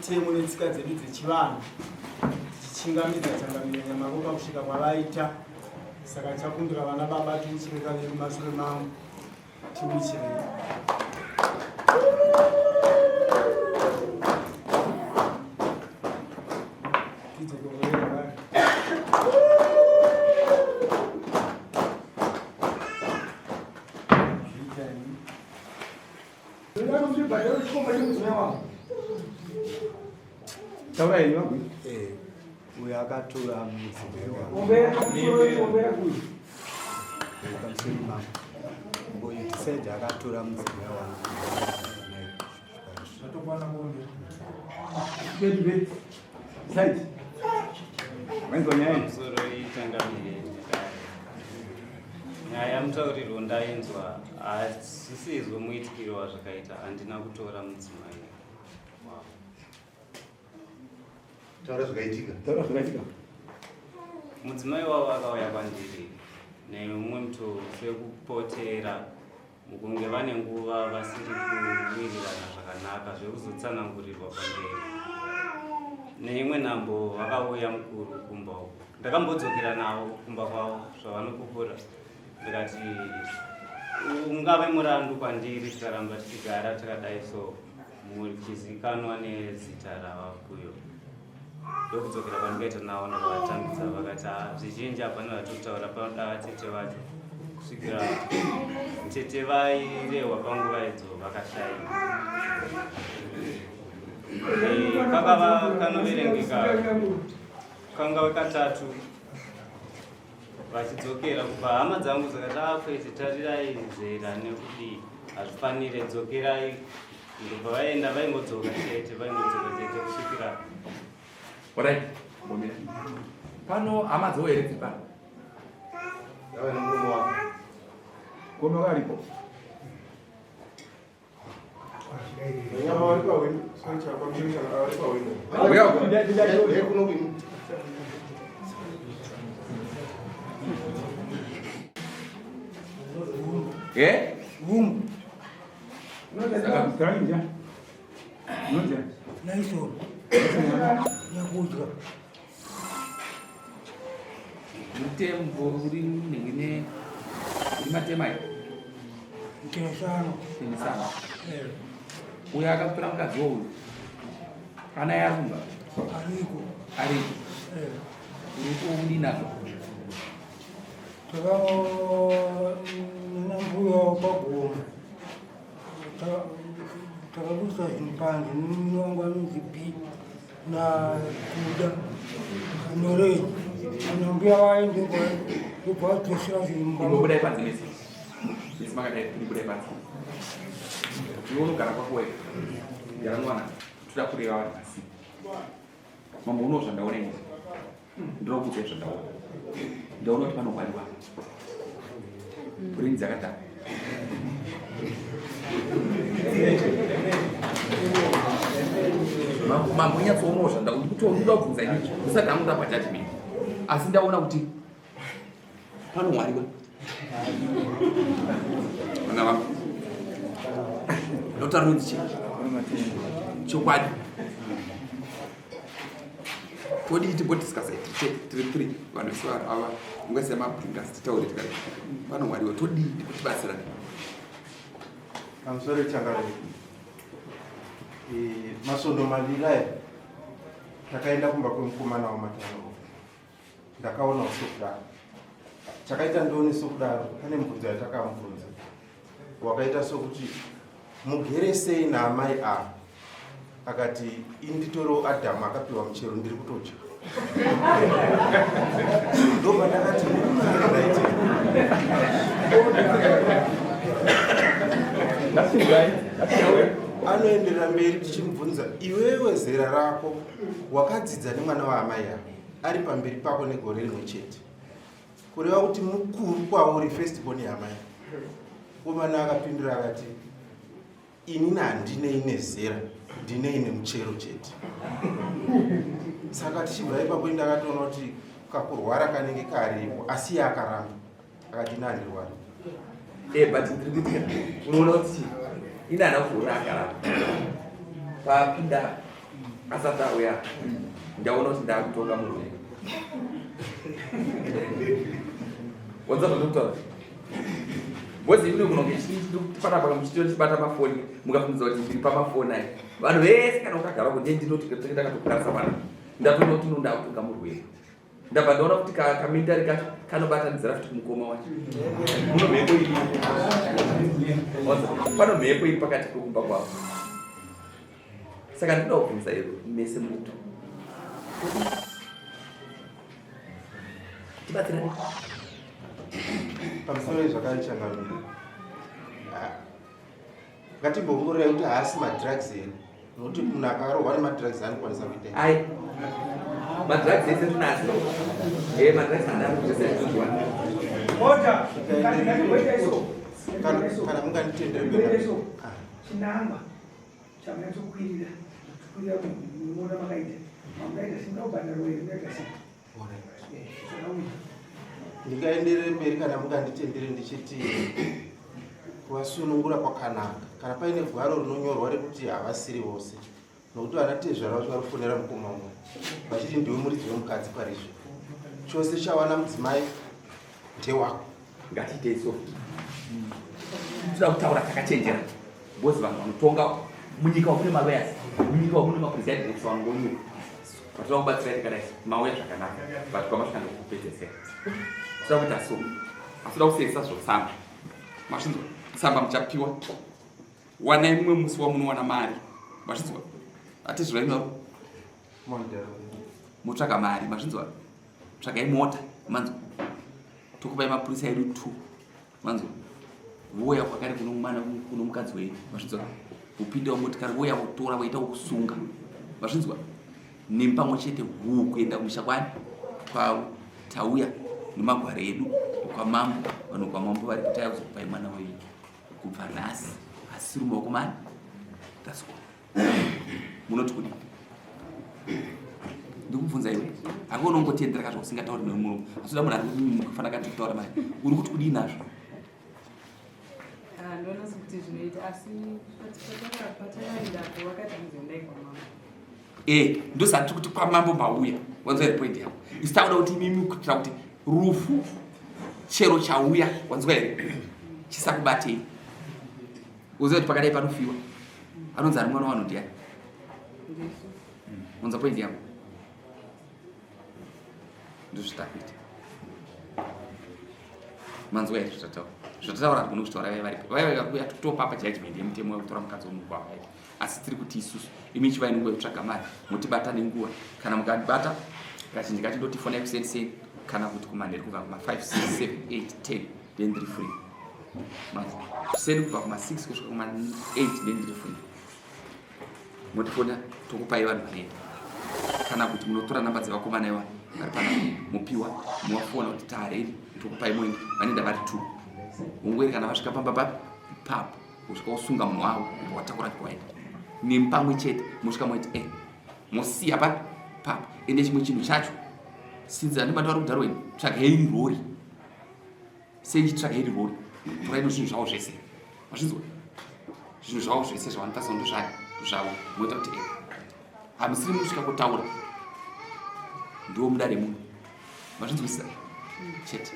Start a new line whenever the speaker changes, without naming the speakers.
mitemo netsika dzedu dzechivanhu tichingamidza changamiro nyamako kusvika kwavaita. Saka chakumbira vana baba tiuchireka vedu mashure mangu tiuchirei.
We Akatorerwa
nyaya mutauriro ndainzwa asisizwe muitikiro wazvakaita handina kutora mudzimai. Mudzimai wavo akauya kwandiri neumwe muto wekupotera mukunge vane nguva vasiri kuwirirana zvakanaka zvekuzotsanangurirwa kwamberi. Neimwe nhambo vakauya mukuru kumba uko, ndakambodzokera navo kumba kwavo zvavanokupura, ndikati ungave murandu kwandiri tikaramba tichigara takadai so muchizikanwa nezita ravakuyo. Ndokudzokera kwandikaita navo ndakavatambidza vakati zvizhinji hapana vatokutaura panoda vatete vacho kusvikira mutete vairehwa panguva idzo vakashayika. Kakava kanoverengeka kanga katatu vachidzokera kubva hama dzangu dzakati kwete tarirai zera nekuti hazvifanire dzokerai. Ndobva vaenda vaingodzoka chete kusvikira
Alright, bomira. Pano hama dzawo here dzipa.
Yava nemurume wako.
Gome waripo. Mutembo uri ningine matema aya
Kinesano.
Uya akatora mukadzi wouyu ana yarumba
Ariko.
Uriko udinazo
Nambuya kwagoma. Takabusa impande ninonga nzipi na kuda nore nambuya waende kwa tosira zimba.
Imbudai panzi nesi. Isimakadai imbudai panzi. Unogara kwako wewe. Gara mwana. Tutakurira vanhu asi. Mambo unozva ndaona ini. Ndinokuudza zvandaona. Ndaona kuti panongwarirwa. Purinzi akadaro. Mambo nyatsoonozva ndakutoda kubvunza ini. Usati amuda pajudgment. Asi ndaona kuti panongwarirwa. Vana vangu. Notaura kuti chokwadi todi tibodisikasaiti tiri 3 vanhu vese ava ungase mabringers titaure tikati vanongwariwa todi tibatsirane
pamusoro changariro masondo maviri aya takaenda kumba kwemukomana wamatano ndakaona sokudaro chakaita ndione sokudaro pane mubvunzo yatakamubvunza wakaita sokuti mugere sei naamai avo akati inditoro Adamu akapiwa muchero ndiri kutodya ndobva ndakati anoenderera mberi tichimubvunza iwewe zera rako wakadzidza nemwana waamai avo ari pamberi pako negore rimwe chete kureva kuti mukuru kwauri firstborn yaamai komana akapindura akati inini handinei nezera ndinei nemuchero chete. Saka tichibva ipapo ndakatoona kuti kakurwara kanenge karipo asi yakaramba akati ndandirwara.
But unoona kuti ina anakuona akaramba papinda asati auya ndaona kuti ndakutonga munhu wanza kuzokutaura bozi ine kunonge panapa muchitiro chibata mafoni mukafunidza kuti ndiri pamafoni ayi vanhu vese kana ukagara kunde ndinoti ndakatokukarasa pana ndatoona kuti ndakutonga murwere ndabva ndaona kuti kamindari kacho kanobatanidzira futi kumukoma wacho muno mhepo iri pano mhepo iri pakati pekumba kwavo saka ndinoda kubvunza iro mese muto tibatsirani
pamusoro ezvakachangamira ngatimbongorera kuti haasi madrugs here nokuti munhu akarohwa nemadrugs anokwanisa kuita
ai madrugs ese tinazo madrugs andakuesezvizwana
kana munganitendere
chinangwa chamanatsokwirira kuona makaita makaita singaubandaroerekasi
ndingaenderere mberi kana munganditendere ndichiti kuvasunungura kwakanaka kana paine gwaro rinonyorwa rekuti havasiri vose nokuti vana tezvara vacho varifonera mukoma mumwe vachiti ndiwe muridzi wemukadzi parizvo chose chawana mudzimai ndewako
ngatiitei so toda kutaura takachenjera bozi vanhu vanotonga munyika wamune maloyasi munyika wamune mapresidenti vanongonyuka vatoda kubatsira tikadai mauya zvakanaka but kwamasvikanda kupedzesera toda kuita so asi toda kuseisa zvosamba masvinzwa samba muchapiwa wanai mumwe musi wamunowana mari masvinzwa atizvirainaro motsvaga mari masvinzwa tsvagai mota manzwa tokupai mapurisa edu 2 manzwa voya kwakare kuno mukadzi wenyu masvinzwa upinda motikari voya kutora waita kusunga masvinzwa nempamwe chete kuenda kumusha kwani kwavo tauya nemagwaro edu kwamambo vanhu kwamambo vari kutaya kuzokupai mwana wenyu kubva nhasi asiri mumaoko mani taswa munoti kudi ndikubvunza iwe hako unongotendera kazvo usingatauri nemuromo asoda munhu ari mukufanira kati kutaura mari uri kuti kudii nazvo
ndoona sekuti zvinoita asi patakaendapo vakati muzondai kwamambo
ndosati kuti kwamambo mauya wanzwa iri point yavo isi tauda kuti imimi kuitira kuti rufu chero chauya wanzwa here chisakubatei uziva kuti pakadai panofiwa anonzi ari mwana wano ndiani wanzwa point yavo ndozvitakuita manzwa here zvotataura kuti kunokutaura vaiva kuya totopapa judgment yemutemo wekutora mukadzi womukwava asi tiri kuti isusu imi chivai nenguva yekutsvaga mari mutibata nenguva kana mukandibata kazhinji kacho ndotifonai kuseni kana kuti kumanheru kubva kuma 5 6 7 8 10 then ndiri free kuseni kubva kuma 6 kusvika kuma 8 then ndiri free motifona tokupai vanhu vanoenda kana kuti munotora namba dzevakomana ivanhu vari pana mupiwa muwafona kuti taareni tokupai moenda vanoenda vari 2 ungweri kana vasvika pamba papo usvika usunga munhu wavo watakura kwaenda nempamwe chete musvika moiti mosiya papo ende chimwe chinhu chacho sinzi ane banda vari kudharo weni tsvaga heri rori sei tsvaga heri rori toraino zvinhu zvavo zvese mazvinzwa zvinhu zvavo zvese zvavanotasira ndo zvavo moita kuti hamusiri musvika kutaura ndiwo muda remunhu mazvinzwisisa chete